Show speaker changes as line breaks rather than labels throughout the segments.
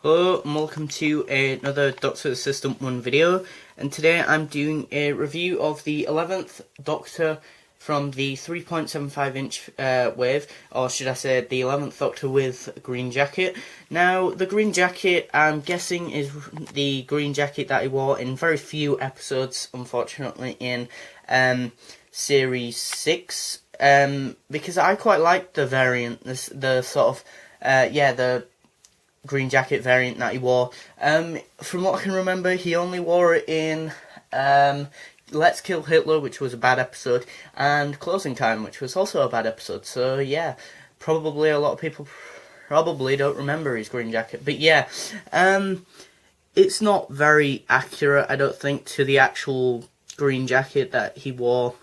Hello and welcome to another Doctor Assistant 1 video, and today I'm doing a review of the 11th Doctor from the 3.75 inch wave, or should I say the 11th Doctor with Green Jacket. Now the Green Jacket, I'm guessing, is the Green Jacket that he wore in very few episodes, unfortunately, in Series 6, because I quite liked the variant, the sort of, the Green Jacket variant that he wore. From what I can remember, he only wore it in Let's Kill Hitler, which was a bad episode, and Closing Time, which was also a bad episode. So yeah, probably a lot of people probably don't remember his Green Jacket. But yeah, it's not very accurate, I don't think, to the actual Green Jacket that he wore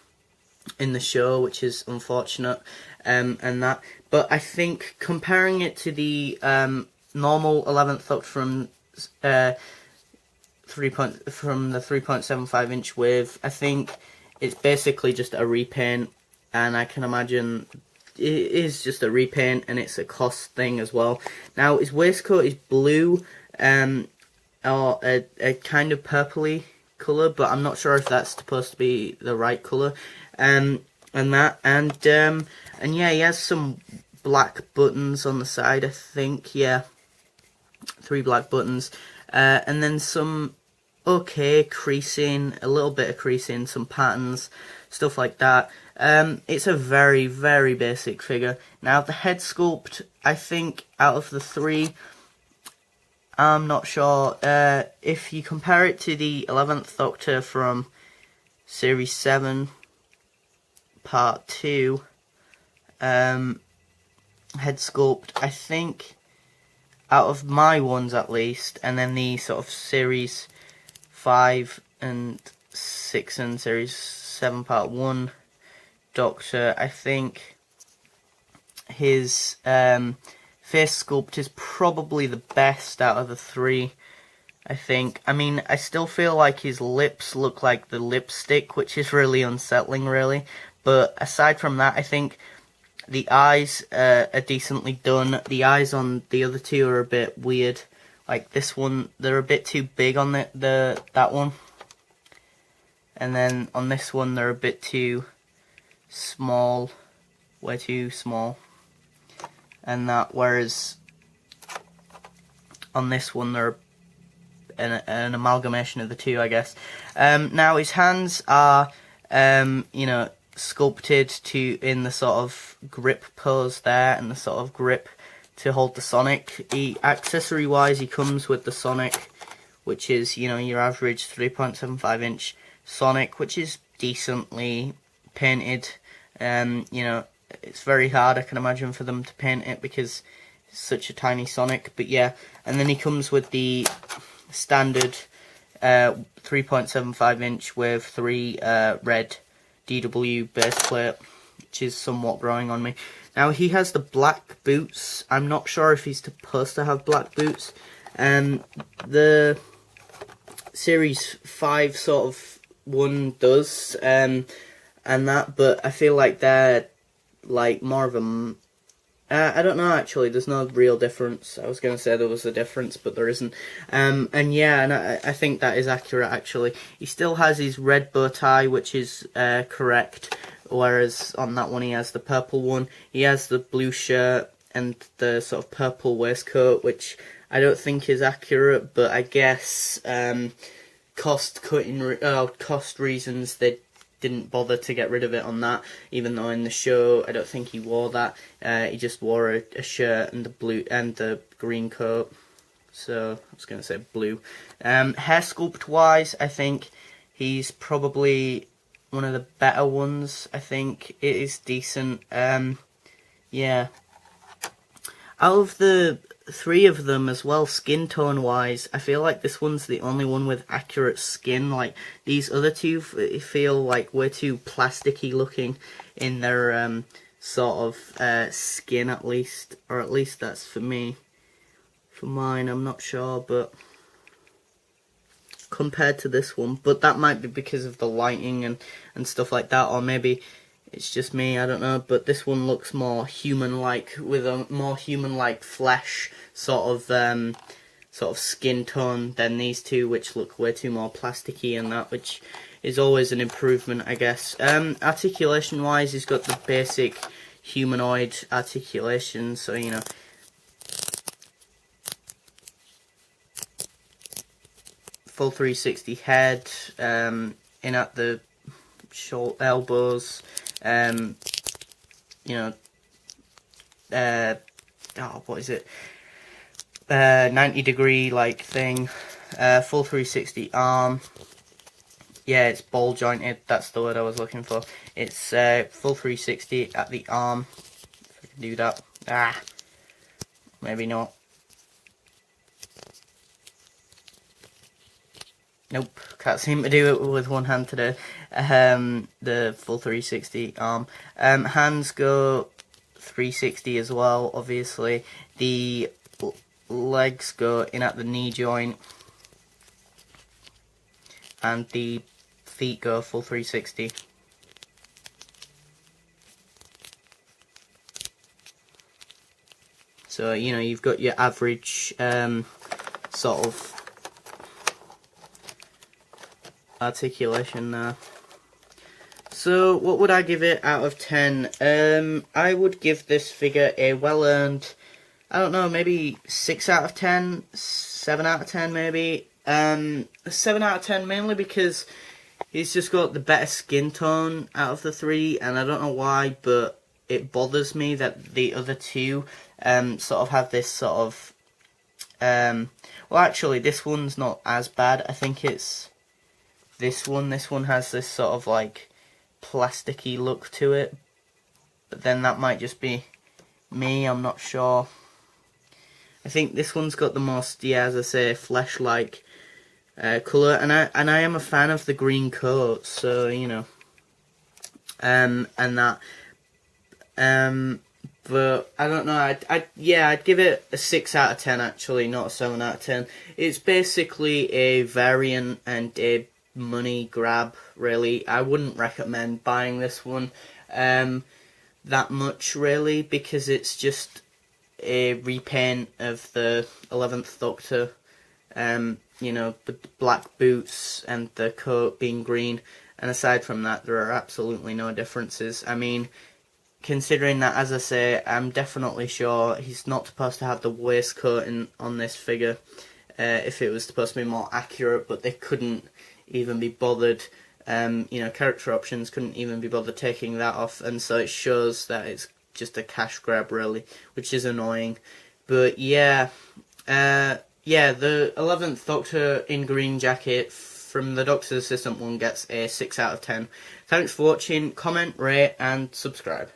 in the show, which is unfortunate, and that. But I think comparing it to the normal 11th Doctor from the 3.75 inch wave, I think it's basically just a repaint, and I can imagine it is just a repaint, and it's a cost thing as well. Now his waistcoat is blue, or a kind of purpley colour, but I'm not sure if that's supposed to be the right colour, and yeah, he has some black buttons on the side, I think, yeah. 3 black buttons, and then some creasing, a little bit of creasing, some patterns, stuff like that. It's a very, very basic figure. Now the head sculpt, I think out of the 3, I'm not sure, if you compare it to the 11th Doctor from Series 7, Part 2, head sculpt, I think out of my ones at least, and then the sort of Series 5 and 6 and Series 7 Part 1 Doctor, I think his face sculpt is probably the best out of the 3, I think. I mean, I still feel like his lips look like the lipstick, which is really unsettling, really. But aside from that, I think the eyes are decently done. The eyes on the other 2 are a bit weird. Like this one, they're a bit too big on that one. And then on this one, they're a bit too small. Way too small. And that, whereas on this one, they're an amalgamation of the 2, I guess. Now his hands are, sculpted in the sort of grip pose there, and the sort of grip to hold the Sonic. Accessory wise, he comes with the Sonic, which is, your average 3.75 inch Sonic, which is decently painted. It's very hard, I can imagine, for them to paint it because it's such a tiny Sonic. But yeah, and then he comes with the standard 3.75 inch with 3 red DW base plate, which is somewhat growing on me. Now he has the black boots. I'm not sure if he's supposed to have black boots. The Series 5 sort of one does, and that, but I feel like they're like more of a I don't know, actually, there's no real difference. I was going to say there was a difference, but there isn't. And yeah, and I think that is accurate, actually. He still has his red bow tie, which is correct, whereas on that one he has the purple one. He has the blue shirt and the sort of purple waistcoat, which I don't think is accurate, but I guess cost reasons, they didn't bother to get rid of it on that, even though in the show I don't think he wore that. He just wore a shirt and the blue and the green coat. So I was going to say blue. Hair sculpt wise, I think he's probably one of the better ones. I think it is decent. Yeah. Out of the 3 of them as well, skin tone wise, I feel like this one's the only one with accurate skin. Like these other 2 feel like way too plasticky looking in their sort of skin, at least, or at least that's for me. For mine, I'm not sure, but compared to this one, but that might be because of the lighting and stuff like that, or maybe it's just me, I don't know, but this one looks more human-like, with a more human-like flesh sort of sort of skin tone than these two, which look way too more plasticky and that, which is always an improvement, I guess. Articulation wise, he's got the basic humanoid articulation, so you know, full 360 head, in at the short elbows, you know, what is it, 90-degree like thing, full 360 arm. Yeah, it's ball jointed, that's the word I was looking for. It's full 360 at the arm. If I can do that. Maybe not. Nope, can't seem to do it with one hand today. The full 360 arm. Hands go 360 as well, obviously. The legs go in at the knee joint. And the feet go full 360. So, you know, you've got your average sort of articulation there. So, what would I give it out of 10? I would give this figure a well-earned, I don't know, maybe 6 out of 10, 7 out of 10 maybe. 7 out of 10 mainly because he's just got the better skin tone out of the three, and I don't know why, but it bothers me that the other two sort of have this sort of well, actually this one's not as bad. I think it's this one has this sort of like plasticky look to it, but then that might just be me, I'm not sure. I think this one's got the most, yeah, as I say, flesh-like colour, and I am a fan of the green coat, so you know, and that, but I don't know. I'd give it a 6 out of 10 actually, not a 7 out of 10. It's basically a variant and a money grab, really. I wouldn't recommend buying this one that much, really, because it's just a repaint of the 11th Doctor. You know, the black boots and the coat being green, and aside from that, there are absolutely no differences. I mean, considering that, as I say, I'm definitely sure he's not supposed to have the waistcoat on this figure, if it was supposed to be more accurate, but they couldn't even be bothered. You know, character options couldn't even be bothered taking that off, and so it shows that it's just a cash grab, really, which is annoying. But yeah, yeah, the 11th Doctor in green jacket from the Doctor's Assistant one gets a 6 out of 10. Thanks for watching, comment, rate and subscribe.